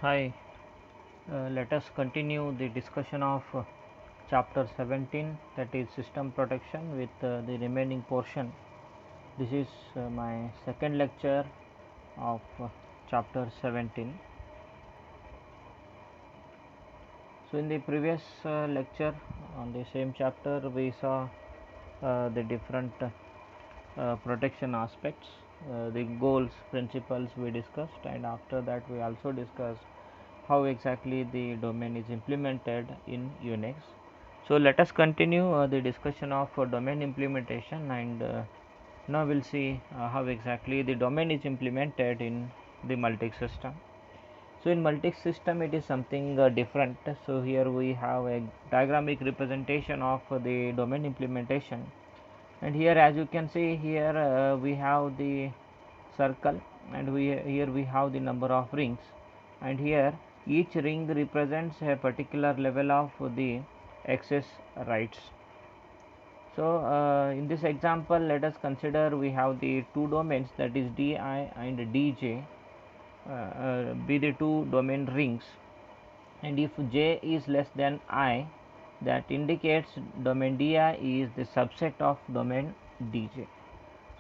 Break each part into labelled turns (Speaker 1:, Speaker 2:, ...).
Speaker 1: Hi, let us continue the discussion of chapter 17, that is system protection, with the remaining portion. This is my second lecture of chapter 17. So, in the previous lecture on the same chapter, we saw the different protection aspects, the goals, principles we discussed, and after that, we also discussed how exactly the domain is implemented in Unix. So let us continue the discussion of domain implementation, and now we'll see how exactly the domain is implemented in the Multics system. So in Multics system it is something different. So here we have a diagrammatic representation of the domain implementation, and here as you can see here we have the circle, and here we have the number of rings, and here each ring represents a particular level of the access rights. So in this example, let us consider we have the two domains, that is di and dj, be the two domain rings, and if j is less than I, that indicates domain di is the subset of domain dj.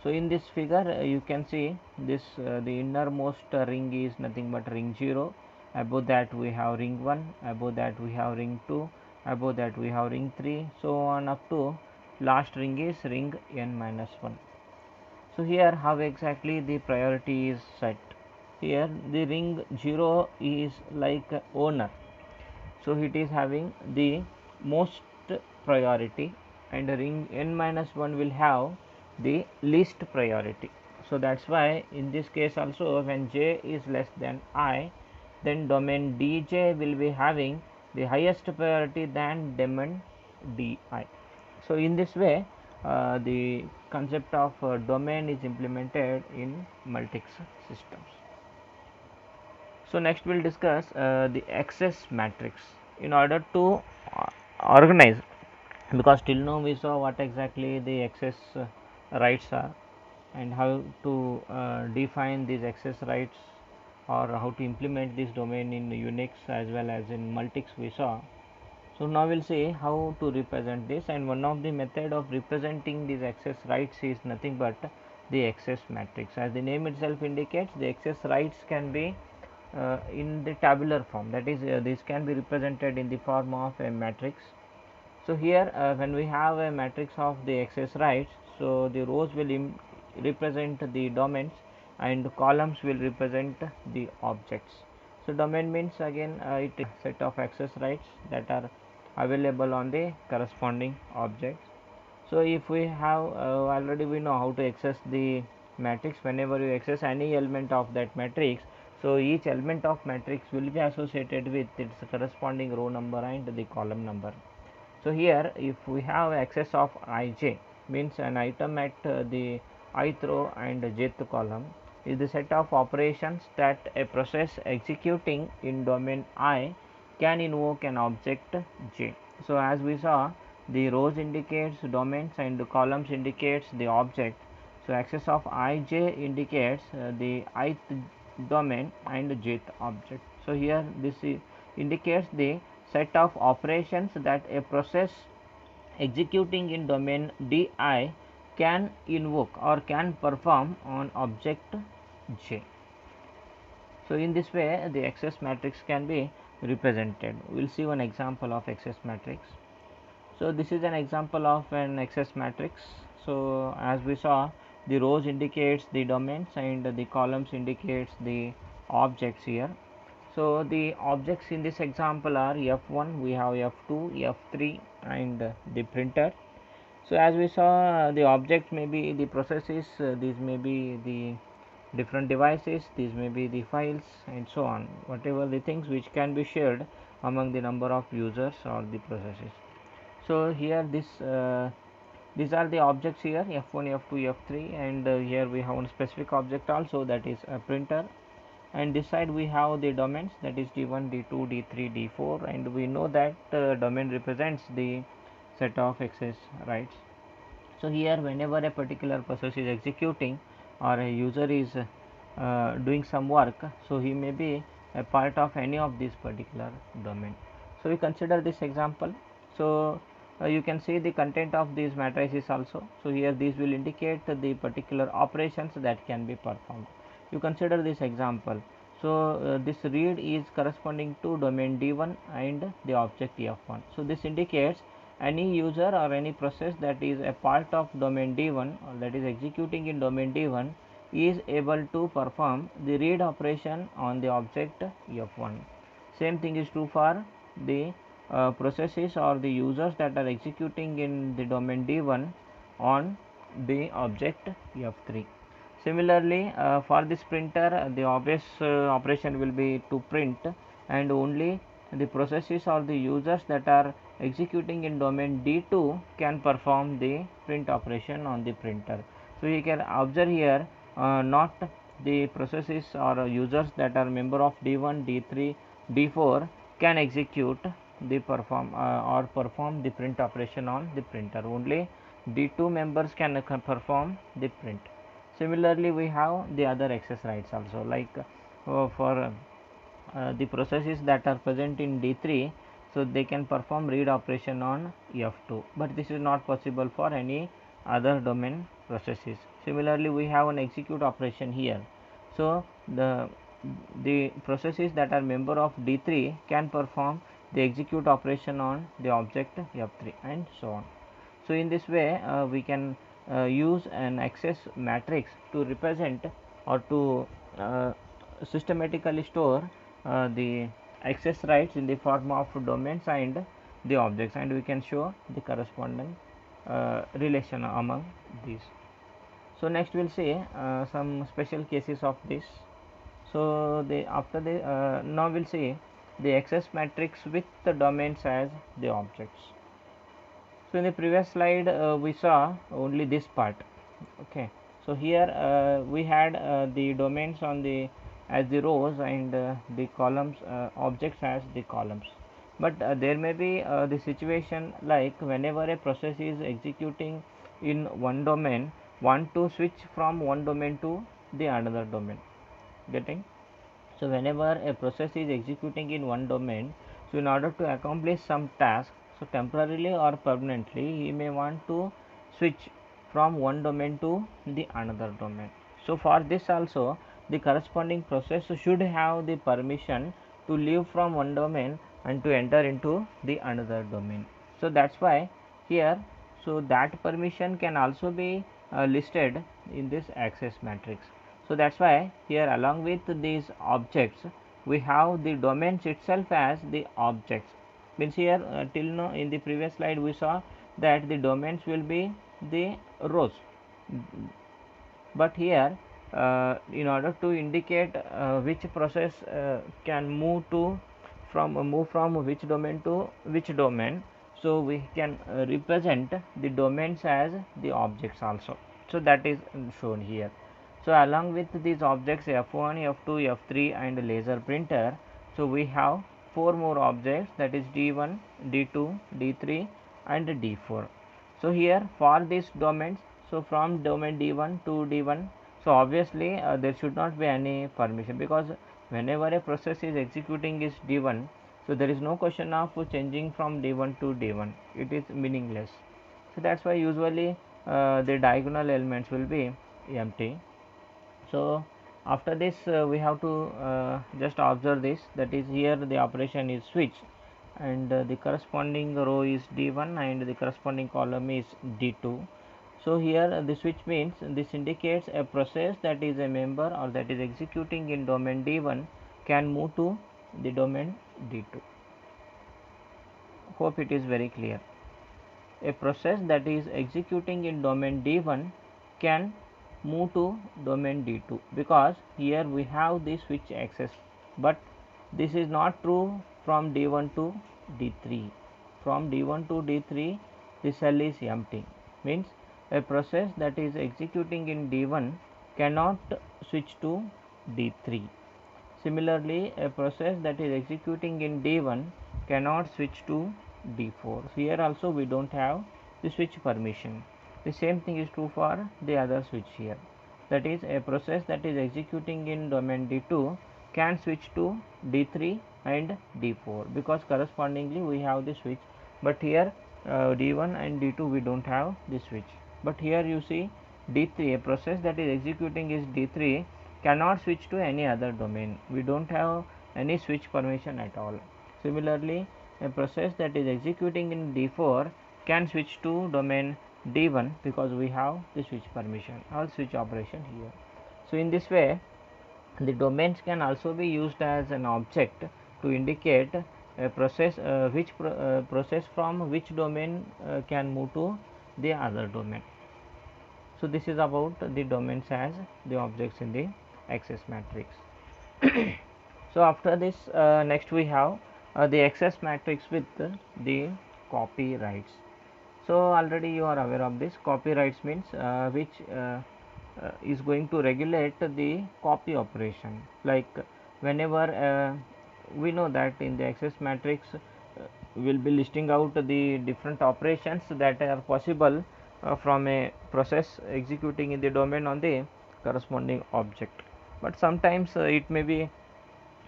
Speaker 1: So in this figure you can see this the innermost ring is nothing but ring 0, above that we have ring 1, above that we have ring 2, above that we have ring 3, so on up to last ring is ring n minus 1. So here how exactly the priority is set. Here the ring 0 is like owner, so it is having the most priority, and ring n minus 1 will have the least priority. So that's why in this case also, when j is less than I, then domain dj will be having the highest priority than domain di. So in this way the concept of domain is implemented in Multics systems. So next we'll discuss the access matrix. In order to organize, because till now we saw what exactly the access rights are, and how to define these access rights, or how to implement this domain in Unix as well as in Multics we saw. So now we'll see how to represent this, and one of the method of representing these access rights is nothing but the access matrix. As the name itself indicates, the access rights can be in the tabular form, that is this can be represented in the form of a matrix. So here when we have a matrix of the access rights, so the rows will represent the domains and columns will represent the objects. So domain means again it is a set of access rights that are available on the corresponding objects. So if we have already we know how to access the matrix. Whenever you access any element of that matrix, so each element of matrix will be associated with its corresponding row number and the column number. So here if we have access of ij, means an item at the ith row and jth column is the set of operations that a process executing in domain I can invoke an object j. So as we saw, the rows indicates domains and the columns indicates the object. So access of ij indicates the ith domain and jth object. So here this indicates the set of operations that a process executing in domain di can invoke or can perform on object j. So in this way the access matrix can be represented. We will see one example of access matrix. So this is an example of an access matrix. So as we saw, the rows indicates the domains and the columns indicates the objects here. So the objects in this example are F1, we have F2, F3 and the printer. So as we saw, the objects may be the processes, these may be the different devices, these may be the files and so on, whatever the things which can be shared among the number of users or the processes. So here these are the objects here, F1, F2, F3, and here we have one specific object also, that is a printer, and this side we have the domains, that is d1, d2, d3, d4, and we know that domain represents the set of access rights. So here whenever a particular process is executing or a user is doing some work, so he may be a part of any of these particular domain. So we consider this example. So you can see the content of these matrices also. So here these will indicate the particular operations that can be performed. You consider this example. So this read is corresponding to domain D1 and the object F1. So this indicates any user or any process that is a part of domain D1 or that is executing in domain D1 is able to perform the read operation on the object F1. Same thing is true for the processes or the users that are executing in the domain D1 on the object F3. Similarly, for this printer, the obvious operation will be to print, and only the processes or the users that are executing in domain D2 can perform the print operation on the printer. So you can observe here, not the processes or users that are member of D1, D3, D4 can execute the perform the print operation on the printer. Only D2 members can perform the print. Similarly, we have the other access rights also, like for the processes that are present in D3, so they can perform read operation on F2, but this is not possible for any other domain processes. Similarly, we have an execute operation here. So the processes that are member of D3 can perform the execute operation on the object F3 and so on. So in this way we can use an access matrix to represent or to systematically store the access rights in the form of domains and the objects, and we can show the corresponding relation among these. So next we'll see some special cases of this. So now we'll see the access matrix with the domains as the objects. So in the previous slide we saw only this part. Okay, so here we had the domains on the as the rows and the columns objects as the columns, but there may be the situation like whenever a process is executing in one domain, want to switch from one domain to the another domain. Getting? So whenever a process is executing in one domain, so in order to accomplish some task, so temporarily or permanently he may want to switch from one domain to the another domain. So for this also the corresponding process should have the permission to leave from one domain and to enter into the another domain. So that's why here, so that permission can also be listed in this access matrix. So that's why here along with these objects we have the domains itself as the objects. Means here till now in the previous slide we saw that the domains will be the rows, but here in order to indicate which process can move from which domain to which domain, so we can represent the domains as the objects also. So that is shown here. So along with these objects F1, F2, F3 and laser printer, so we have four more objects, that is D1, D2, D3 and D4. So here for these domains, so from domain D1 to D1, so obviously there should not be any permission, because whenever a process is executing is D1, so there is no question of changing from D1 to D1, it is meaningless. So that's why usually the diagonal elements will be empty. So after this we have to just observe this, that is here the operation is switch and the corresponding row is D1 and the corresponding column is D2. So here the switch means this indicates a process that is a member or that is executing in domain D1 can move to the domain D2. Hope it is very clear. A process that is executing in domain D1 can move to domain D2, because here we have the switch access, but this is not true from D1 to D3. From D1 to D3 the cell is empty, means a process that is executing in D1 cannot switch to D3. Similarly, a process that is executing in D1 cannot switch to D4. So here also we don't have the switch permission. The same thing is true for the other switch here. That is, a process that is executing in domain D2 can switch to D3 and D4, because correspondingly we have the switch, but here D1 and D2 we don't have the switch. But here you see D3, a process that is executing is D3 cannot switch to any other domain. We don't have any switch permission at all. Similarly, a process that is executing in D4 can switch to domain D1 because we have the switch permission or switch operation here. So in this way, the domains can also be used as an object to indicate a process, process from which domain can move to the other domain. So this is about the domains as the objects in the access matrix. So after this, next we have the access matrix with the copyrights. So already you are aware of this. Copyrights means which is going to regulate the copy operation. Like whenever we know that in the access matrix we will be listing out the different operations that are possible from a process executing in the domain on the corresponding object. But sometimes it may be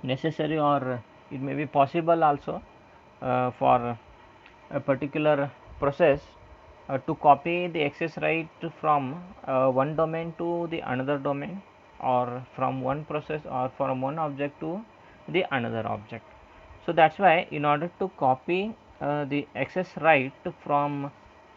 Speaker 1: necessary, or it may be possible also for a particular process to copy the access right from one domain to the another domain, or from one process or from one object to the another object. So that's why in order to copy the access right from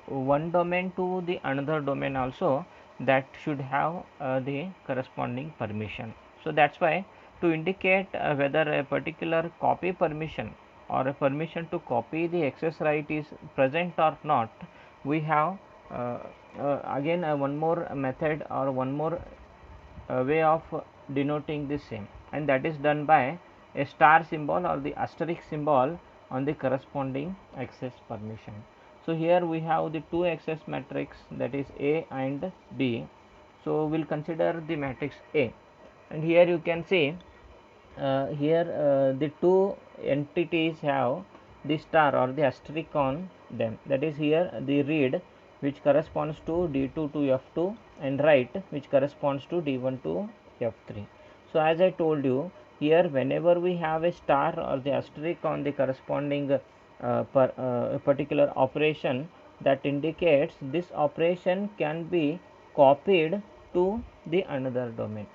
Speaker 1: one domain to the another domain also, that should have the corresponding permission. So that's why to indicate whether a particular copy permission or a permission to copy the access right is present or not, we have again one more method or one more way of denoting the same, and that is done by a star symbol or the asterisk symbol on the corresponding access permission. So here we have the two access matrix, that is A and B. So we'll consider the matrix A, and here you can see here the two entities have the star or the asterisk on them, that is here the read which corresponds to D2 to F2 and write which corresponds to D1 to F3. So as I told you, here whenever we have a star or the asterisk on the corresponding particular operation, that indicates this operation can be copied to the another domain.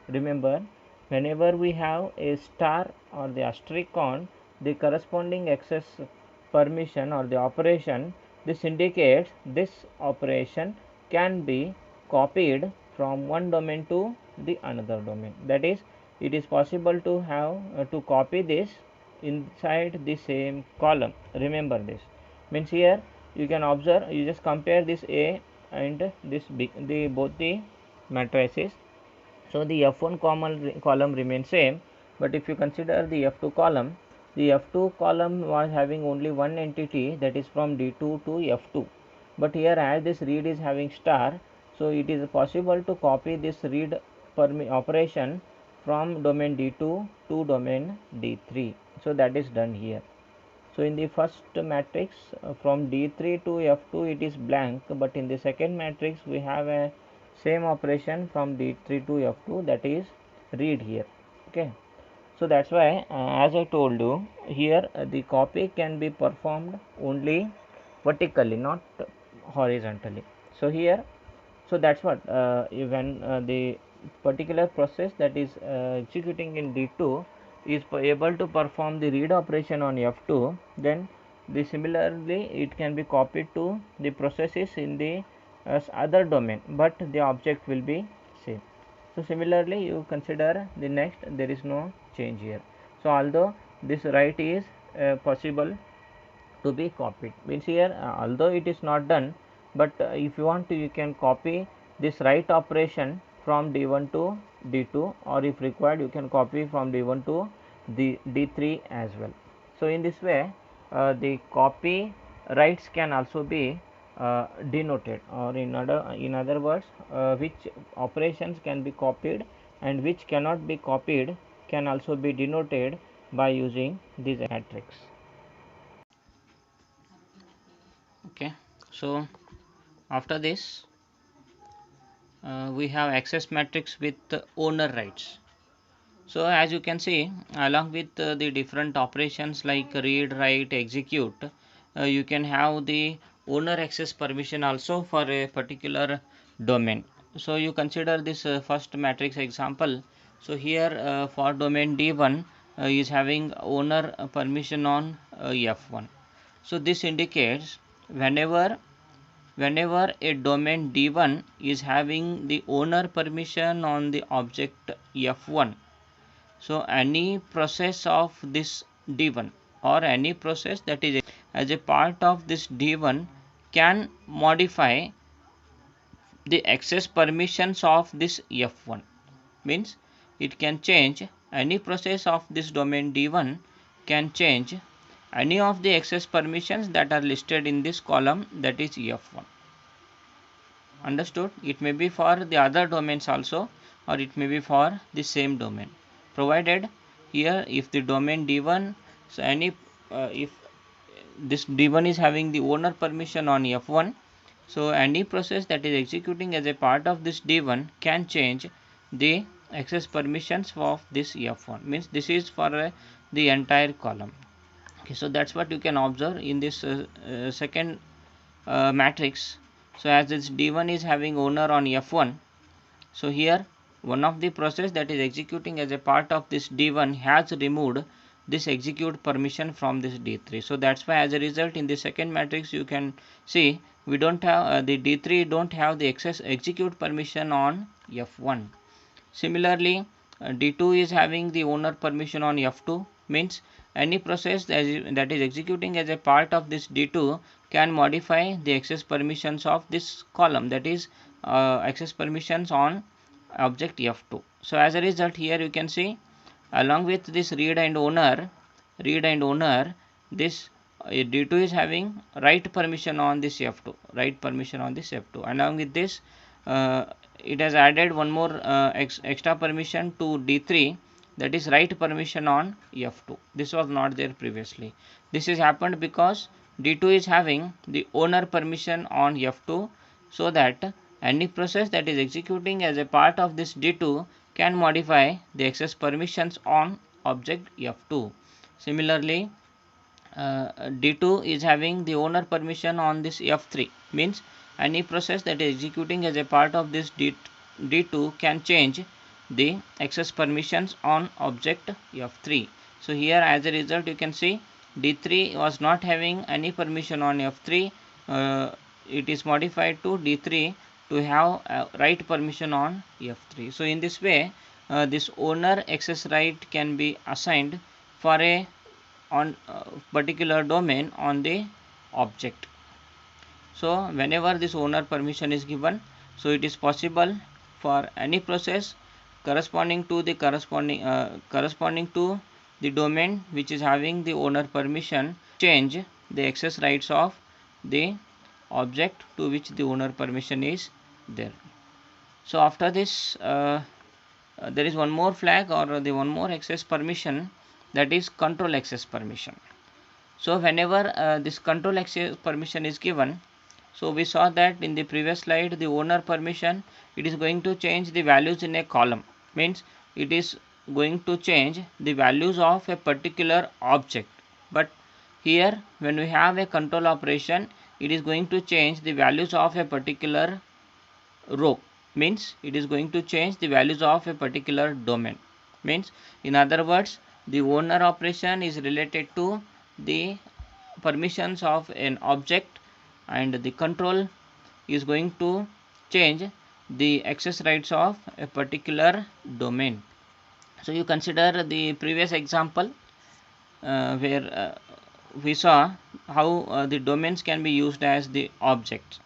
Speaker 1: Remember, whenever we have a star or the asterisk on the corresponding access permission or the operation, this indicates this operation can be copied from one domain to the another domain. That is, it is possible to have to copy this inside the same column. Remember this. Means here you can observe, you just compare this A and this B, the both the matrices. So the F1 column remains same, but if you consider the F2 column, the F2 column was having only one entity, that is from D2 to F2. But here as this read is having star, so it is possible to copy this read operation from domain D2 to domain D3. So that is done here. So in the first matrix from D3 to F2 it is blank, but in the second matrix we have a same operation from D3 to F2, that is read here. Okay, so that's why as I told you here the copy can be performed only vertically, not horizontally. So here, so that's what when the particular process that is executing in D2 is able to perform the read operation on F2, then the similarly it can be copied to the processes in the other domain, but the object will be same. So similarly you consider the next, there is no change here. So although this write is possible to be copied, means here although it is not done, but if you want to, you can copy this write operation from D1 to D2, or if required you can copy from D1 to the D3 as well. So in this way the copy writes can also be denoted, or in other words which operations can be copied and which cannot be copied can also be denoted by using this matrix. Okay, so after this we have access matrix with owner rights. So as you can see, along with the different operations like read, write, execute, you can have the owner access permission also for a particular domain. So you consider this first matrix example. So here for domain D1 is having owner permission on F1. So this indicates whenever a domain D1 is having the owner permission on the object F1, so any process of this D1 or any process that is as a part of this D1 can modify the access permissions of this F1. Means it can change, any process of this domain D1 can change any of the access permissions that are listed in this column, that is F1. Understood? It may be for the other domains also, or it may be for the same domain, provided here if the domain D1, so any if this D1 is having the owner permission on F1, so any process that is executing as a part of this D1 can change the access permissions of this F1. Means this is for the entire column. Okay, so that's what you can observe in this second matrix. So as this D1 is having owner on F1, so here one of the process that is executing as a part of this D1 has removed this execute permission from this D3. So that's why as a result in the second matrix you can see we don't have the D3 don't have the access execute permission on F1. Similarly, D2 is having the owner permission on F2, means any process that is executing as a part of this D2 can modify the access permissions of this column, that is access permissions on object F2. So as a result here you can see along with this read and owner, this D2 is having write permission on this F2, write permission on this F2. Along with this it has added one more extra permission to D3, that is write permission on F2. This was not there previously. This has happened because D2 is having the owner permission on F2, so that any process that is executing as a part of this D2 can modify the access permissions on object F2. Similarly, D2 is having the owner permission on this F3, means any process that is executing as a part of this D2 can change the access permissions on object F3. So here as a result you can see D3 was not having any permission on F3, it is modified to D3 to have write permission on F3. So in this way this owner access right can be assigned for a on particular domain on the object. So whenever this owner permission is given, so it is possible for any process corresponding to the corresponding to the domain which is having the owner permission change the access rights of the object to which the owner permission is there. So after this there is one more flag or the one more access permission, that is control access permission. So whenever this control access permission is given, so we saw that in the previous slide the owner permission, it is going to change the values in a column, means it is going to change the values of a particular object. But here when we have a control operation, it is going to change the values of a particular row, means it is going to change the values of a particular domain. Means in other words, the owner operation is related to the permissions of an object, and the control is going to change the access rights of a particular domain. So you consider the previous example where we saw how the domains can be used as the objects.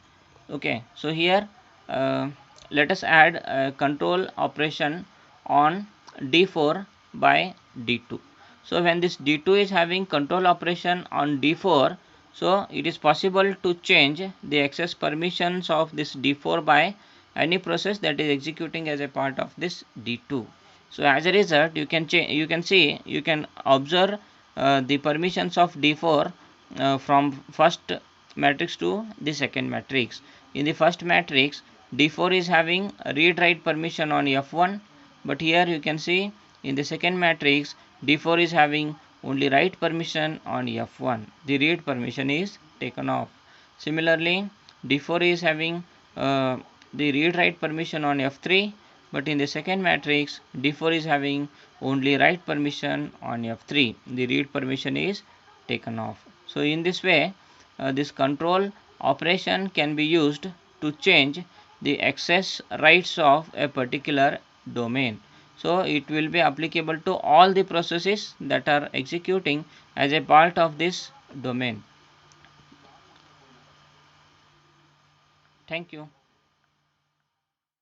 Speaker 1: Okay, so here let us add a control operation on D4 by D2. So when this D2 is having control operation on D4, so it is possible to change the access permissions of this D4 by any process that is executing as a part of this D2. So as a result you can observe the permissions of D4 from first matrix to the second matrix. In the first matrix, D4 is having read write permission on F1, but here you can see in the second matrix, D4 is having only write permission on F1. The read permission is taken off. Similarly, D4 is having the read write permission on F3, but in the second matrix, D4 is having only write permission on F3. The read permission is taken off. So in this way, this control operation can be used to change the access rights of a particular domain. So it will be applicable to all the processes that are executing as a part of this domain. Thank you.